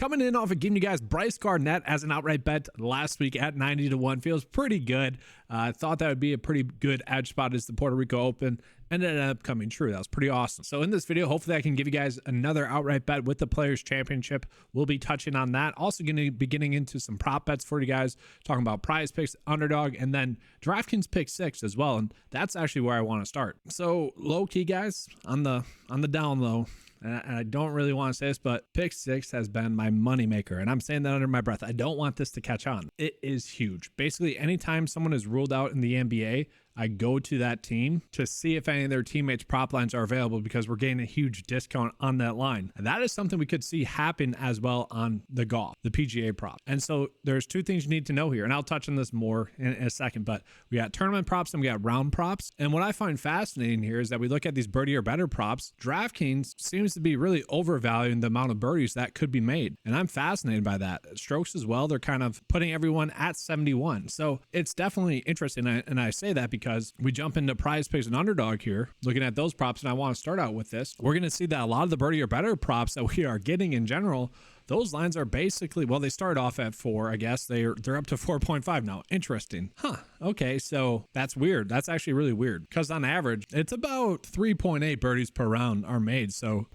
Coming in off of giving you guys Brice Garnett as an outright bet last week at 90-1. Feels pretty good. I thought that would be a pretty good edge spot as the Puerto Rico Open, and it ended up coming true. That was pretty awesome. So in this video, hopefully I can give you guys another outright bet with the Players Championship. We'll be touching on that. Also going to be getting into some prop bets for you guys, talking about PrizePicks Underdog, and then DraftKings Pick 6 as well. And that's actually where I want to start. So low key, guys, on the down low, and I don't really want to say this, but Pick 6 has been my moneymaker. And I'm saying that under my breath. I don't want this to catch on. It is huge. Basically, anytime someone is ruled out in the NBA, I go to that team to see if any of their teammates' prop lines are available because we're getting a huge discount on that line. And that is something we could see happen as well on the golf, the PGA prop. And so there's two things you need to know here, and I'll touch on this more in a second, but we got tournament props and we got round props. And what I find fascinating here is that we look at these birdie or better props. DraftKings seems to be really overvaluing the amount of birdies that could be made. And I'm fascinated by that. Strokes as well, they're kind of putting everyone at 71. So it's definitely interesting. And I say that because we jump into PrizePicks and Underdog here, looking at those props, and I want to start out with this. We're going to see that a lot of the birdie or better props that we are getting in general, those lines are basically, well, they start off at 4, I guess. They're up to 4.5 now. Interesting. Okay, so that's weird. That's actually really weird because on average, it's about 3.8 birdies per round are made. So,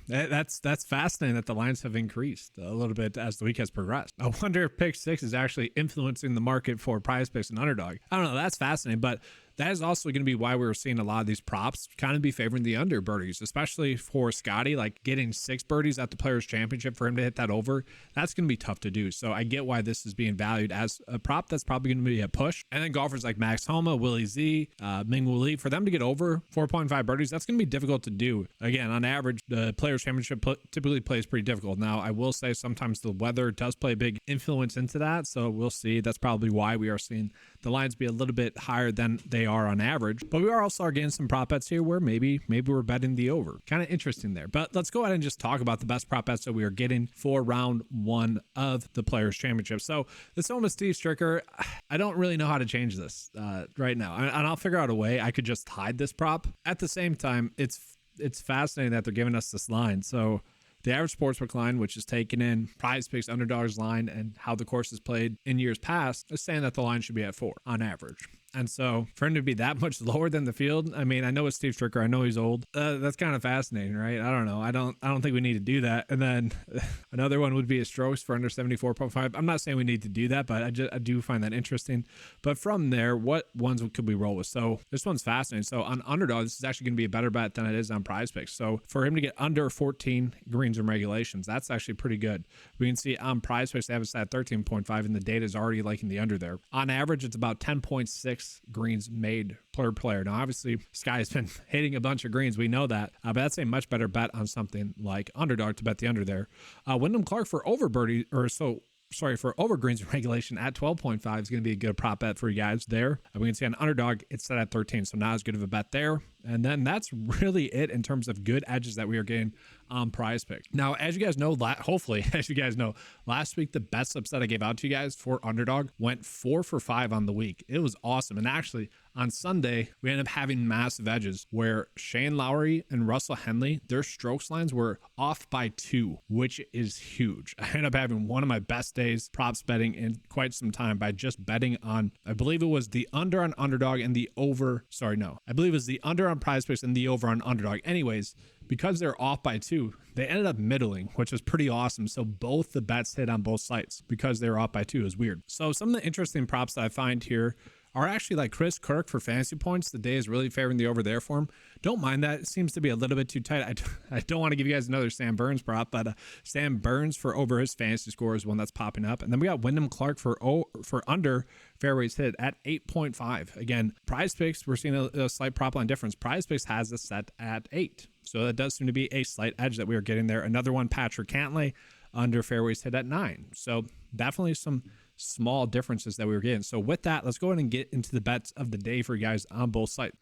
that's fascinating that the lines have increased a little bit as the week has progressed. I wonder if Pick 6 is actually influencing the market for PrizePicks and Underdog. I don't know. That's fascinating, but that is also going to be why we're seeing a lot of these props kind of be favoring the under birdies, especially for Scotty, like getting 6 birdies at the Players Championship for him to hit that over. That's going to be tough to do. So I get why this is being valued as a prop. That's probably going to be a push. And then golfers like Max Homa, Willie Z, Ming-Woo Lee, for them to get over 4.5 birdies, that's going to be difficult to do. Again, on average, the Players Championship typically plays pretty difficult. Now, I will say sometimes the weather does play a big influence into that. So we'll see. That's probably why we are seeing the lines be a little bit higher than they are on average. But we are also getting some prop bets here where maybe we're betting the over. Kind of interesting there. But let's go ahead and just talk about the best prop bets that we are getting for round 1 of the Players Championship. So this one with Steve Stricker, I don't really know how to change this right now. And I'll figure out a way I could just hide this prop. At the same time, it's fascinating that they're giving us this line. So the average sportsbook line, which is taking in PrizePicks Underdog's line and how the course is played in years past, is saying that the line should be at 4 on average. And so for him to be that much lower than the field, I mean, I know it's Steve Stricker. I know he's old. That's kind of fascinating, right? I don't know. I don't think we need to do that. And then another one would be a strokes for under 74.5. I'm not saying we need to do that, but I do find that interesting. But from there, what ones could we roll with? So this one's fascinating. So on Underdog, this is actually going to be a better bet than it is on PrizePicks. So for him to get under 14 greens and regulations, that's actually pretty good. We can see on PrizePicks, they have it at 13.5, and the data is already liking the under there. On average, it's about 10.6 greens made per player. Now, obviously, Sky has been hitting a bunch of greens. We know that, but that's a much better bet on something like Underdog to bet the under there. Wyndham Clark for over birdie, for over greens and regulation at 12.5 is going to be a good prop bet for you guys there. We can see on Underdog, it's set at 13, so not as good of a bet there. And then that's really it in terms of good edges that we are getting on PrizePicks. Now, as you guys know, hopefully, as you guys know, last week, the bet slips that I gave out to you guys for Underdog went 4 for 5 on the week. It was awesome. And actually, on Sunday, we ended up having massive edges where Shane Lowry and Russell Henley, their strokes lines were off by 2, which is huge. I ended up having one of my best days props betting in quite some time by just betting on, I believe it was the under on Underdog and the over. I believe it was the under on PrizePicks and the over on Underdog. Anyways, because they're off by 2, they ended up middling, which was pretty awesome. So both the bets hit on both sites because they were off by 2 is weird. So some of the interesting props that I find here are actually like Chris Kirk for fantasy points. The day is really favoring the over there for him. Don't mind that. It seems to be a little bit too tight. I don't want to give you guys another Sam Burns prop, but Sam Burns for over his fantasy score is one that's popping up. And then we got Wyndham Clark for under fairways hit at 8.5. Again, PrizePicks, we're seeing a slight prop line difference. PrizePicks has this set at 8. So that does seem to be a slight edge that we are getting there. Another one, Patrick Cantlay, under fairways hit at 9. So definitely some small differences that we were getting. So with that, let's go ahead and get into the bets of the day for you guys on both sides.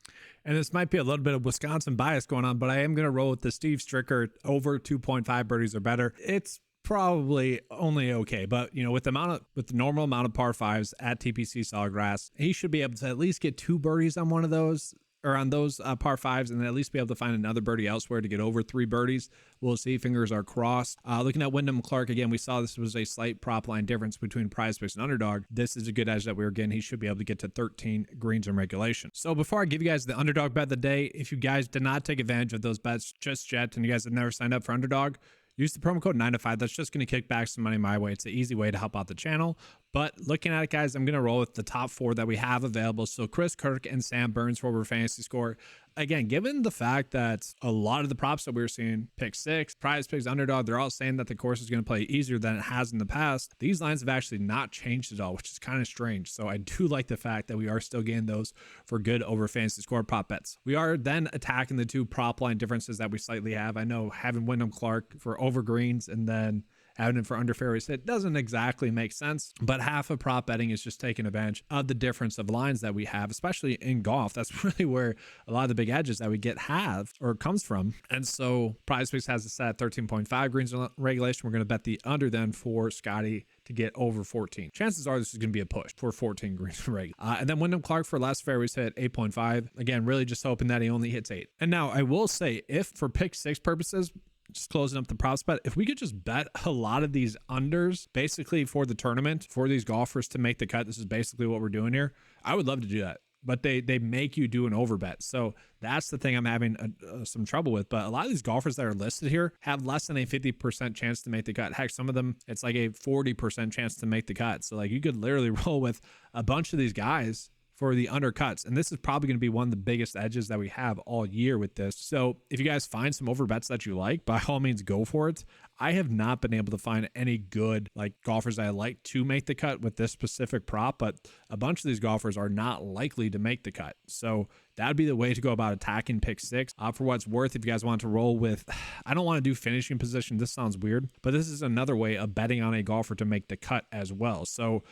And this might be a little bit of Wisconsin bias going on, but I am going to roll with the Steve Stricker over 2.5 birdies or better. It's probably only okay, but with the normal amount of par 5s at TPC Sawgrass, he should be able to at least get 2 birdies on one of those. or on those par fives, and at least be able to find another birdie elsewhere to get over 3 birdies. We'll see. Fingers are crossed. Looking at Wyndham Clark, again, we saw this was a slight prop line difference between PrizePicks and Underdog. This is a good edge that we were getting. He should be able to get to 13 greens in regulation. So before I give you guys the Underdog bet of the day, if you guys did not take advantage of those bets just yet, and you guys have never signed up for Underdog, use the promo code 9to5. That's just going to kick back some money my way. It's an easy way to help out the channel. But looking at it, guys, I'm going to roll with the top 4 that we have available. So Chris Kirk and Sam Burns for over fantasy score. Again, given the fact that a lot of the props that we were seeing, pick 6, PrizePicks, Underdog, they're all saying that the course is going to play easier than it has in the past. These lines have actually not changed at all, which is kind of strange. So I do like the fact that we are still getting those for good over fantasy score prop bets. We are then attacking the 2 prop line differences that we slightly have. I know having Wyndham Clark for over greens and then having him for under fairways, it doesn't exactly make sense, but half of prop betting is just taking advantage of the difference of lines that we have, especially in golf. That's really where a lot of the big edges that we get have or comes from. And so PrizePicks has it set at 13.5 greens in regulation. We're going to bet the under then for Scotty to get over 14. Chances are this is going to be a push for 14 greens in regular. And then Wyndham Clark for last fairways hit 8.5. Again, really just hoping that he only hits 8. And now I will say, if for pick 6 purposes, just closing up the props bet, if we could just bet a lot of these unders basically for the tournament, for these golfers to make the cut, this is basically what we're doing here. I would love to do that, but they make you do an over bet. So that's the thing I'm having some trouble with. But a lot of these golfers that are listed here have less than a 50% chance to make the cut. Heck, some of them, it's like a 40% chance to make the cut. So like you could literally roll with a bunch of these guys for the undercuts. And this is probably going to be one of the biggest edges that we have all year with this. So if you guys find some over bets that you like, by all means, go for it. I have not been able to find any good like golfers that I like to make the cut with this specific prop, but a bunch of these golfers are not likely to make the cut. So that'd be the way to go about attacking pick 6. For what it's worth, if you guys want to roll with, I don't want to do finishing position. This sounds weird, but this is another way of betting on a golfer to make the cut as well. So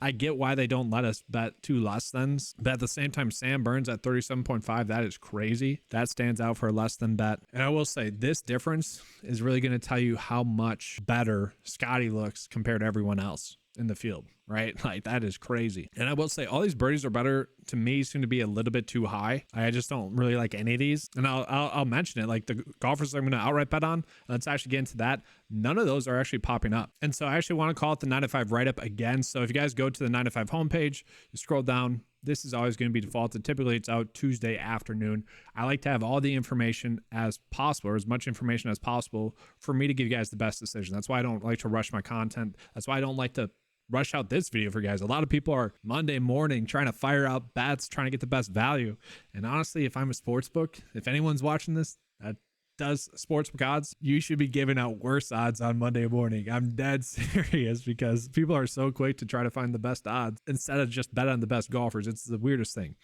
I get why they don't let us bet 2 less thans, but at the same time, Sam Burns at 37.5, that is crazy. That stands out for a less than bet. And I will say this difference is really going to tell you how much better Scotty looks compared to everyone else in the field, right? Like that is crazy. And I will say all these birdies are better to me, seem to be a little bit too high. I just don't really like any of these. And I'll mention it, like the golfers I'm going to outright bet on, let's actually get into that. None of those are actually popping up. And so I actually want to call it the 9to5 write-up again. So if you guys go to the 9to5 homepage, you scroll down, this is always going to be defaulted. Typically it's out Tuesday afternoon. I like to have all the information as possible, or as much information as possible, for me to give you guys the best decision. That's why I don't like to rush my content. That's why I don't like to rush out this video for you guys. A lot of people are Monday morning trying to fire out bets, trying to get the best value. And honestly, if I'm a sportsbook, if anyone's watching this that does sportsbook odds, you should be giving out worse odds on Monday morning. I'm dead serious, because people are so quick to try to find the best odds instead of just bet on the best golfers. It's the weirdest thing.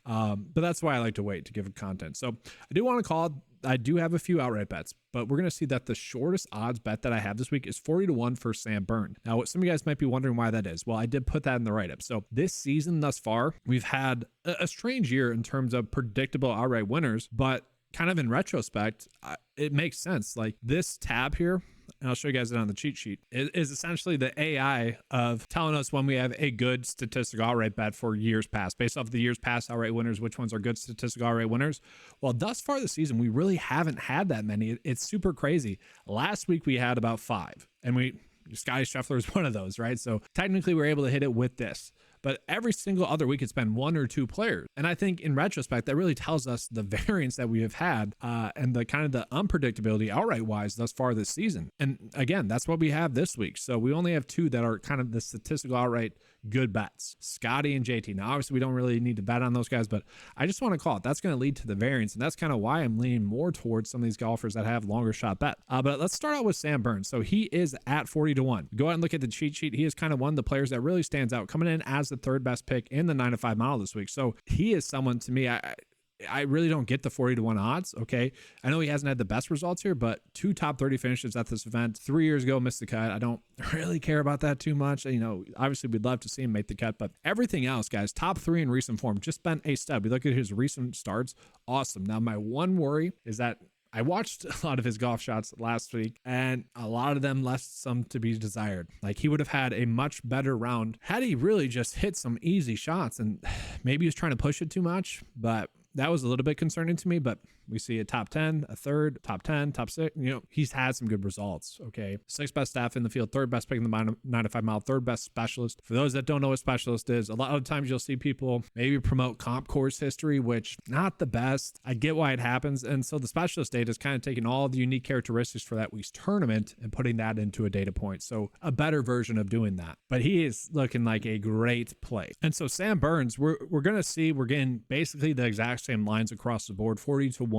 But that's why I like to wait to give content. So I do want to call it, I do have a few outright bets, but we're going to see that the shortest odds bet that I have this week is 40-1 for Sam Burns. Now, some of you guys might be wondering why that is. Well, I did put that in the write-up. So this season thus far, we've had a strange year in terms of predictable outright winners, but kind of in retrospect, it makes sense. Like this tab here, and I'll show you guys it on the cheat sheet, is essentially the AI of telling us when we have a good statistical outright bet for years past, based off the years past outright winners, which ones are good statistical outright winners. Well, thus far this season, we really haven't had that many. It's super crazy. Last week we had about 5, and Scotty Scheffler is one of those, right? So technically we're able to hit it with this. But every single other week, it's been 1 or 2 players. And I think in retrospect, that really tells us the variance that we have had and the kind of the unpredictability outright wise thus far this season. And again, that's what we have this week. So we only have 2 that are kind of the statistical outright good bets, Scotty and JT. Now, obviously, we don't really need to bet on those guys, but I just want to call it. That's going to lead to the variance. And that's kind of why I'm leaning more towards some of these golfers that have longer shot bet. But let's start out with Sam Burns. So he is at 40-1. Go ahead and look at the cheat sheet. He is kind of one of the players that really stands out, coming in as the 3rd best pick in the 9to5 model this week. So he is someone, to me, I really don't get the 40-1 odds. Okay. I know he hasn't had the best results here, but 2 top 30 finishes at this event 3 years ago, missed the cut. I don't really care about that too much. You know, obviously we'd love to see him make the cut, but everything else, guys, top 3 in recent form, just been a stud. We look at his recent starts. Awesome. Now, my one worry is that I watched a lot of his golf shots last week, and a lot of them left some to be desired. Like, he would have had a much better round had he really just hit some easy shots, and maybe he was trying to push it too much, but that was a little bit concerning to me. But we see a top 10, a third, top 10, top 6. He's had some good results. Okay. 6th best staff in the field, 3rd best pick in the 9 to 5 mile, 3rd best specialist. For those that don't know what specialist is, a lot of times you'll see people maybe promote comp course history, which not the best. I get why it happens. And so the specialist data is kind of taking all the unique characteristics for that week's tournament and putting that into a data point. So a better version of doing that. But he is looking like a great play. And so Sam Burns, we're going to see, we're getting basically the exact same lines across the board, 40-1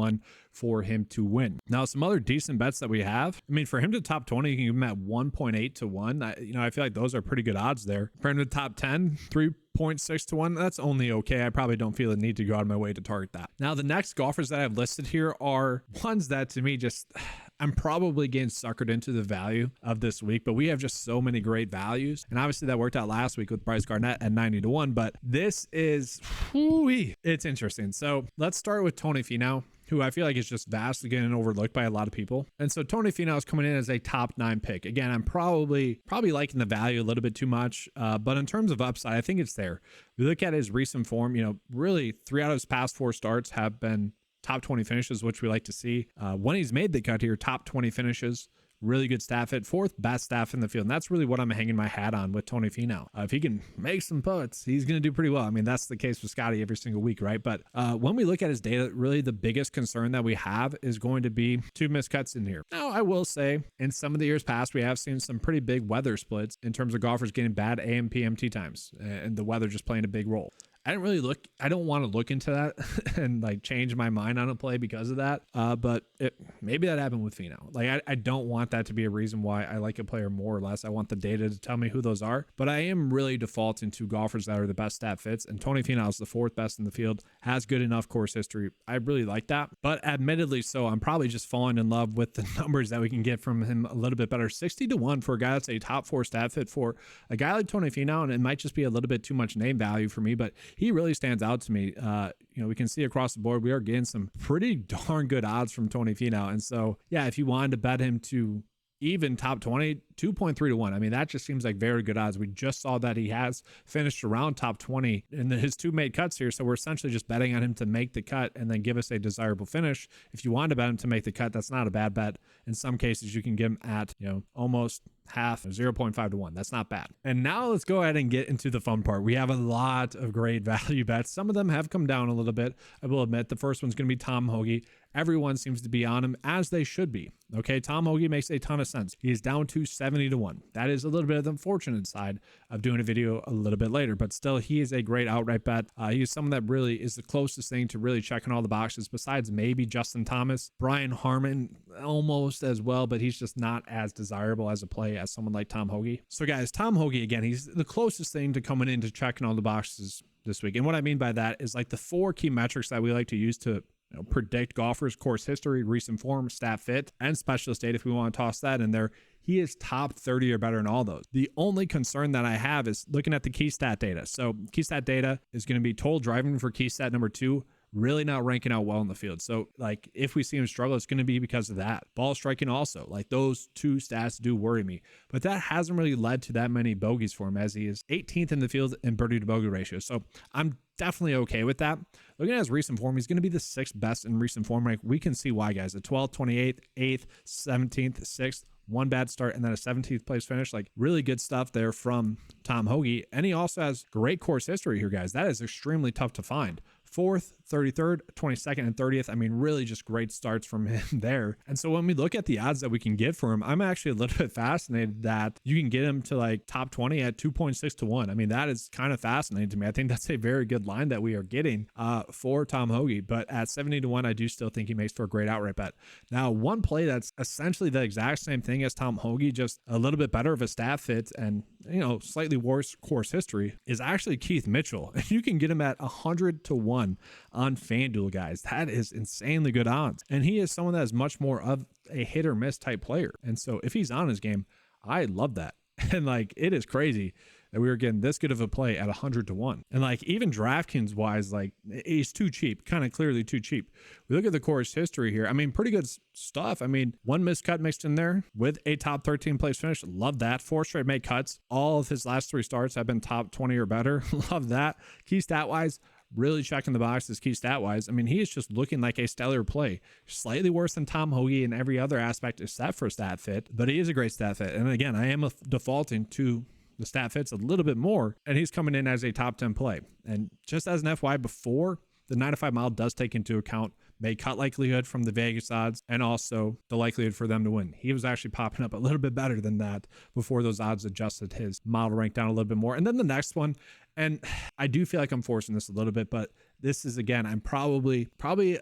for him to win. Now, some other decent bets that we have. I mean, for him to top 20, you can give him at 1.8-1. I feel like those are pretty good odds there. For him to top 10, 3.6-1. That's only okay. I probably don't feel the need to go out of my way to target that. Now, the next golfers that I've listed here are ones that to me just, I'm probably getting suckered into the value of this week, but we have just so many great values. And obviously that worked out last week with Brice Garnett at 90-1, but this is, it's interesting. So let's start with Tony Finau, who I feel like is just vastly getting overlooked by a lot of people. And so Tony Finau is coming in as a top 9 pick. Again, I'm probably liking the value a little bit too much, but in terms of upside, I think it's there. We look at his recent form, really 3 out of his past 4 starts have been top 20 finishes, which we like to see. When he's made the cut here, top 20 finishes. Really good staff hit, 4th best staff in the field. And that's really what I'm hanging my hat on with Tony Finau. If he can make some putts, he's going to do pretty well. I mean, that's the case with Scotty every single week, right? But when we look at his data, really the biggest concern that we have is going to be 2 missed cuts in here. Now, I will say in some of the years past, we have seen some pretty big weather splits in terms of golfers getting bad AM, PM tee times and the weather just playing a big role. I don't want to look into that and like change my mind on a play because of that. But maybe that happened with Finau. Like, I don't want that to be a reason why I like a player more or less. I want the data to tell me who those are, but I am really defaulting to golfers that are the best stat fits. And Tony Finau is the 4th best in the field, has good enough course history. I really like that, but admittedly so, I'm probably just falling in love with the numbers that we can get from him a little bit better. 60-1 for a guy that's a top 4 stat fit for a guy like Tony Finau. And it might just be a little bit too much name value for me, but he really stands out to me. We can see across the board, we are getting some pretty darn good odds from Tony Finau. And so, yeah, if you wanted to bet him to even top 20, 2.3-1. I mean, that just seems like very good odds. We just saw that he has finished around top 20 in his 2 made cuts here. So we're essentially just betting on him to make the cut and then give us a desirable finish. If you want to bet him to make the cut, that's not a bad bet. In some cases, you can get him at, almost half, 0.5-1. That's not bad. And now let's go ahead and get into the fun part. We have a lot of great value bets. Some of them have come down a little bit. I will admit the first one's going to be Tom Hoge. Everyone seems to be on him, as they should be. Okay, Tom Hoge makes a ton of sense. He is down to 70-1. That is a little bit of the unfortunate side of doing a video a little bit later, but still, he is a great outright bet. He is someone that really is the closest thing to really checking all the boxes, besides maybe Justin Thomas. Brian Harmon, almost as well, but he's just not as desirable as a play as someone like Tom Hoge. So guys, Tom Hoge, again, he's the closest thing to coming into checking all the boxes this week. And what I mean by that is like the 4 key metrics that we like to use to predict golfers: course history, recent form, stat fit, and specialist data. If we want to toss that in there, he is top 30 or better in all those. The only concern that I have is looking at the key stat data. So key stat data is going to be total driving for key stat number 2, really not ranking out well in the field. So like if we see him struggle, it's going to be because of that. Ball striking also, like those 2 stats do worry me, but that hasn't really led to that many bogeys for him, as he is 18th in the field in birdie to bogey ratio. So I'm definitely okay with that. Looking at his recent form, he's going to be the 6th best in recent form. Like, we can see why, guys. The 12th, 28th, 8th, 17th, 6th, 1 bad start, and then a 17th place finish. Like, really good stuff there from Tom Hoge. And he also has great course history here, guys. That is extremely tough to find. 4th, 33rd, 22nd, and 30th. I mean, really just great starts from him there. And so when we look at the odds that we can get for him, I'm actually a little bit fascinated that you can get him to like top 20 at 2.6-1. I mean, that is kind of fascinating to me. I think that's a very good line that we are getting for Tom Hoge. But at 70-1, I do still think he makes for a great outright bet. Now, one play that's essentially the exact same thing as Tom Hoge, just a little bit better of a staff fit and, slightly worse course history, is actually Keith Mitchell. And you can get him at 100-1 on FanDuel, guys. That is insanely good odds. And he is someone that is much more of a hit or miss type player. And so if he's on his game, I love that. And like, it is crazy that we were getting this good of a play at 100-1. And like even DraftKings wise, like he's too cheap, kind of clearly too cheap. We look at the course history here. I mean, pretty good stuff. I mean, one miscut mixed in there with a top 13 place finish. Love that. 4 straight made cuts. All of his last 3 starts have been top 20 or better. Love that. Key stat wise, really checking the boxes key stat wise. I mean, he is just looking like a stellar play. Slightly worse than Tom Hoagie in every other aspect except for stat fit, but he is a great stat fit. And again, I am defaulting to the stat fits a little bit more, and he's coming in as a top 10 play. And just as an FY before, the 9 to 5 mile does take into account made cut likelihood from the Vegas odds and also the likelihood for them to win. He was actually popping up a little bit better than that before those odds adjusted his model rank down a little bit more. And then the next one, and I do feel like I'm forcing this a little bit, but this is, again, I'm probably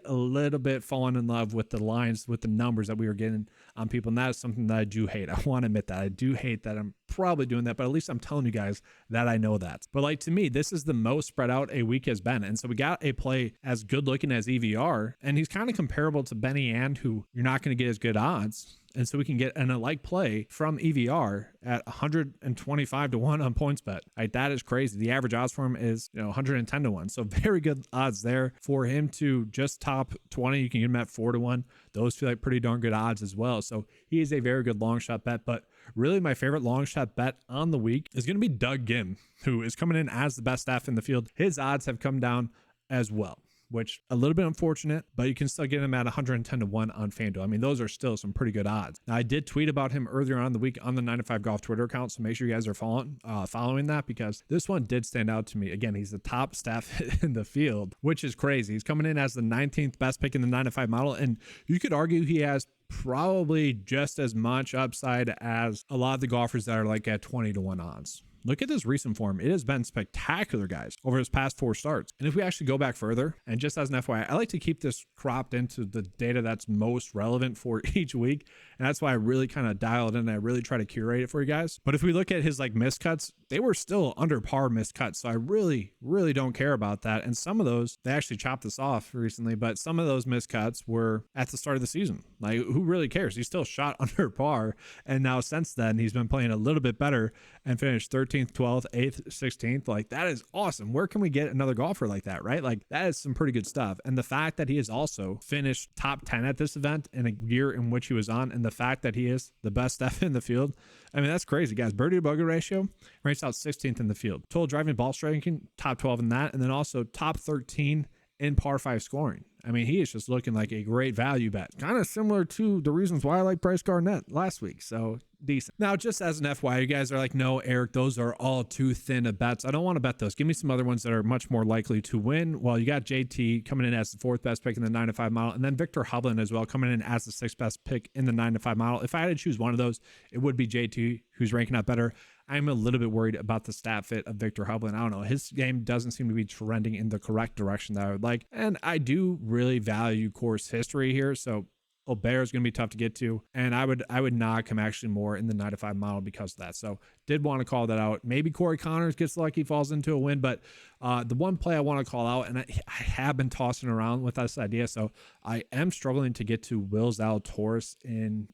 a little bit falling in love with the lines, with the numbers that we were getting on people. And that is something that I do hate. I want to admit that I do hate that I'm probably doing that, but at least I'm telling you guys that I know that. But like, to me, this is the most spread out a week has been. And so we got a play as good looking as EVR, and he's kind of comparable to Benny And, who you're not going to get as good odds. And so we can get an alike play from EVR at 125-1 on PointsBet. Like, that is crazy. The average odds for him is 110-1. So very good odds there for him to just top 20. You can get him at 4-1. Those feel like pretty darn good odds as well. So he is a very good long shot bet. But really, my favorite long shot bet on the week is going to be Doug Gim, who is coming in as the best staff in the field. His odds have come down as well, which a little bit unfortunate, but you can still get him at 110-1 on FanDuel. I mean, those are still some pretty good odds. Now, I did tweet about him earlier on in the week on the 9to5 Golf Twitter account, so make sure you guys are following that, because this one did stand out to me. Again, he's the top staff in the field, which is crazy. He's coming in as the 19th best pick in the 9to5 model, and you could argue he has probably just as much upside as a lot of the golfers that are like at 20-1 odds. Look at this recent form. It has been spectacular, guys, over his past 4 starts. And if we actually go back further, and just as an FYI, I like to keep this cropped into the data that's most relevant for each week. And that's why I really kind of dial it in and I really try to curate it for you guys. But if we look at his like miscuts, they were still under par miscuts. So I really don't care about that. And some of those, they actually chopped this off recently, but some of those miscuts were at the start of the season. Like, who really cares? He still shot under par. And now since then, he's been playing a little bit better and finished 13th, 12th, 8th, 16th. Like, that is awesome. Where can we get another golfer like that, right? Like, that is some pretty good stuff. And the fact that he has also finished top 10 at this event in a year in which he was on, and the fact that he is the best staff in the field, I mean, that's crazy, guys. Birdie to bogey ratio ranks out 16th in the field. Total driving ball striking, top 12 in that, and then also top 13 in par 5 scoring. I mean, he is just looking like a great value bet. Kind of similar to the reasons why I like Brice Garnett last week. So decent. Now, just as an FYI, you guys are like, no, Eric, those are all too thin of bets. I don't want to bet those. Give me some other ones that are much more likely to win. Well, you got JT coming in as the 4th best pick in the 9to5 model, and then Victor Hovland as well coming in as the 6th best pick in the 9to5 model. If I had to choose one of those, it would be JT, who's ranking out better. I'm a little bit worried about the stat fit of Victor Hovland. I don't know. His game doesn't seem to be trending in the correct direction that I would like. And I do really value course history here. So Albert is going to be tough to get to. And I would knock him actually more in the 9to5 model because of that. So did want to call that out. Maybe Corey Connors gets lucky, falls into a win. But the one play I want to call out, and I have been tossing around with this idea, so I am struggling to get to Will Zalatoris in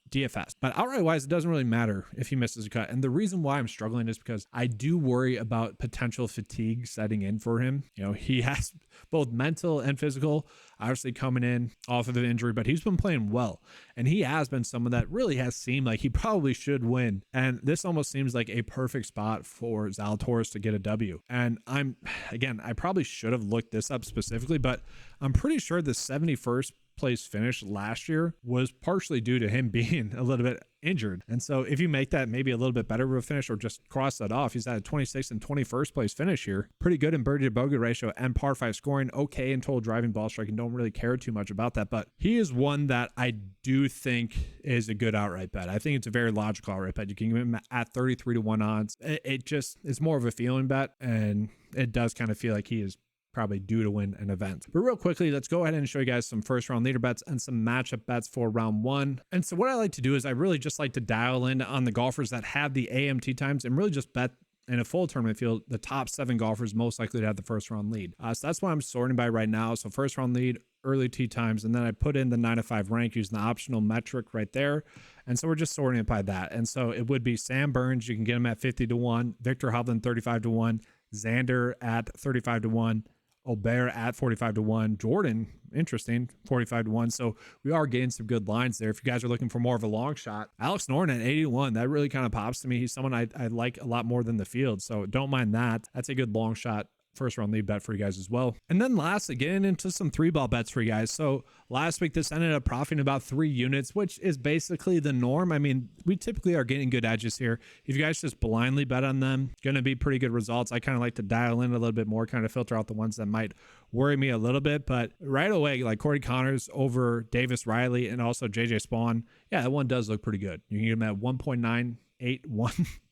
DFS. But outright-wise, it doesn't really matter if he misses a cut. And the reason why I'm struggling is because I do worry about potential fatigue setting in for him. You know, he has both mental and physical, obviously coming in off of an injury, but he's been playing well. And he has been someone that really has seemed like he probably should win. And this almost seems like a perfect spot for Zalatoris to get a W. And I probably should have looked this up specifically, but I'm pretty sure the 71st place finish last year was partially due to him being a little bit injured. And so if you make that maybe a little bit better of a finish or just cross that off, he's at a 26th and 21st place finish here. Pretty good in birdie to bogey ratio and par 5 scoring. Okay in total driving ball striking. Don't really care too much about that, but he is one that I do think is a good outright bet. I think it's a very logical outright bet. You can get him at 33-1 odds. It's more of a feeling bet, and it does kind of feel like he is probably due to win an event. But real quickly, let's go ahead and show you guys some first round leader bets and some matchup bets for round 1. And so what I like to do is I really just like to dial in on the golfers that have the AMT times and really just bet in a full tournament field the top 7 golfers most likely to have the first round lead. So that's what I'm sorting by right now. So first round lead, early tee times, and then I put in the 9 to 5 rank using the optional metric right there. And so we're just sorting it by that. And so it would be Sam Burns. You can get him at 50-1, Victor Hovland 35-1, Xander at 35-1, Albert at 45-1, Jordan, interesting, 45-1. So we are getting some good lines there. If you guys are looking for more of a long shot, Alex Noren at 81, that really kind of pops to me. He's someone I like a lot more than the field. So don't mind that. That's a good long shot first round lead bet for you guys as well. And then lastly, getting into some 3-ball bets for you guys. So last week, this ended up profiting about 3 units, which is basically the norm. I mean, we typically are getting good edges here. If you guys just blindly bet on them, going to be pretty good results. I kind of like to dial in a little bit more, kind of filter out the ones that might worry me a little bit. But right away, like Corey Connors over Davis Riley and also JJ Spawn, yeah, that one does look pretty good. You can get them at 1.9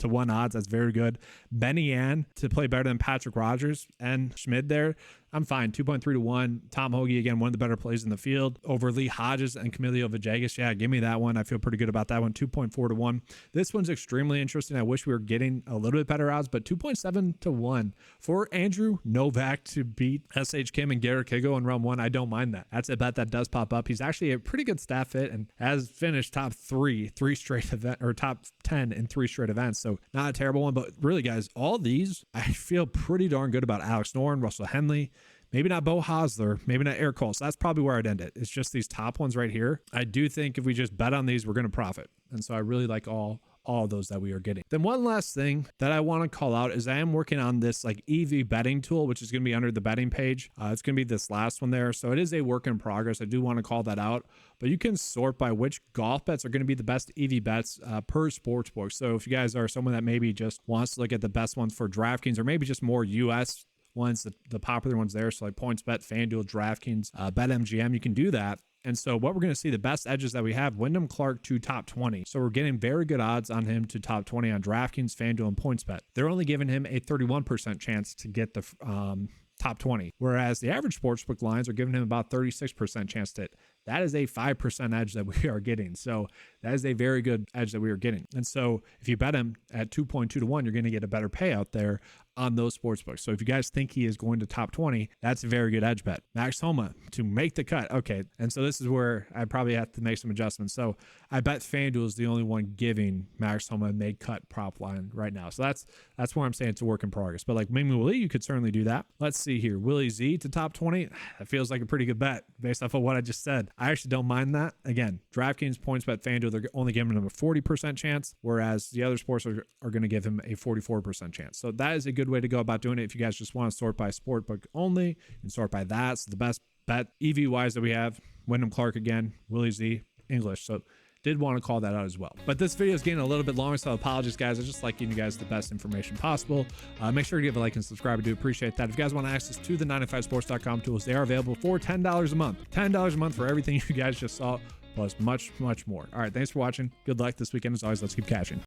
1 odds. That's very good. Benny Ann to play better than Patrick Rogers and Schmid there. I'm fine. 2.3-1. Tom Hoagie, again, one of the better plays in the field over Lee Hodges and Camilo Villegas. Yeah, give me that one. I feel pretty good about that one. 2.4-1. This one's extremely interesting. I wish we were getting a little bit better odds, but 2.7-1 for Andrew Novak to beat S.H. Kim and Garrett Kigo in round 1. I don't mind that. That's a bet that does pop up. He's actually a pretty good stat fit and has finished top 3 straight event, or top 10 in 3 straight events. So not a terrible one, but really, guys, all these I feel pretty darn good about. Alex Noren, Russell Henley, maybe not Bo Hosler, maybe not Eric Cole. So that's probably where I'd end it. It's just these top ones right here. I do think if we just bet on these, we're going to profit. And so I really like all of those that we are getting. Then one last thing that I want to call out is I am working on this like EV betting tool, which is going to be under the betting page. It's going to be this last one there. So it is a work in progress. I do want to call that out, but you can sort by which golf bets are going to be the best EV bets per sportsbook. So if you guys are someone that maybe just wants to look at the best ones for DraftKings, or maybe just more US ones, the popular ones there, so like PointsBet, FanDuel, DraftKings, BetMGM, you can do that. And so what we're going to see, the best edges that we have, Wyndham Clark to top 20. So we're getting very good odds on him to top 20 on DraftKings, FanDuel, and PointsBet. They're only giving him a 31% chance to get the top 20, whereas the average sportsbook lines are giving him about 36% chance to hit. That is a 5% edge that we are getting. So that is a very good edge that we are getting. And so if you bet him at 2.2-1, you're going to get a better payout there on those sportsbooks. So if you guys think he is going to top 20, that's a very good edge bet. Max Homa to make the cut. Okay. And so this is where I probably have to make some adjustments. So I bet FanDuel is the only one giving Max Homa a make cut prop line right now. So that's where I'm saying it's a work in progress. But like Ming Willie, you could certainly do that. Let's see here. Willie Z to top 20. That feels like a pretty good bet based off of what I just said. I actually don't mind that. Again, DraftKings, PointsBet, FanDuel, they're only giving him a 40% chance, whereas the other sports are going to give him a 44% chance. So that is a good way to go about doing it. If you guys just want to sort by sportbook only and sort by that. So the best bet EV wise that we have, Wyndham Clark again, Willie Z, English. So did want to call that out as well. But this video is getting a little bit longer, so apologies, guys. I just like giving you guys the best information possible. Make sure to give a like and subscribe. I do appreciate that. If you guys want access to the 95sports.com tools, they are available for $10 a month. $10 a month for everything you guys just saw, plus much, much more. All right, thanks for watching. Good luck this weekend. As always, let's keep cashing.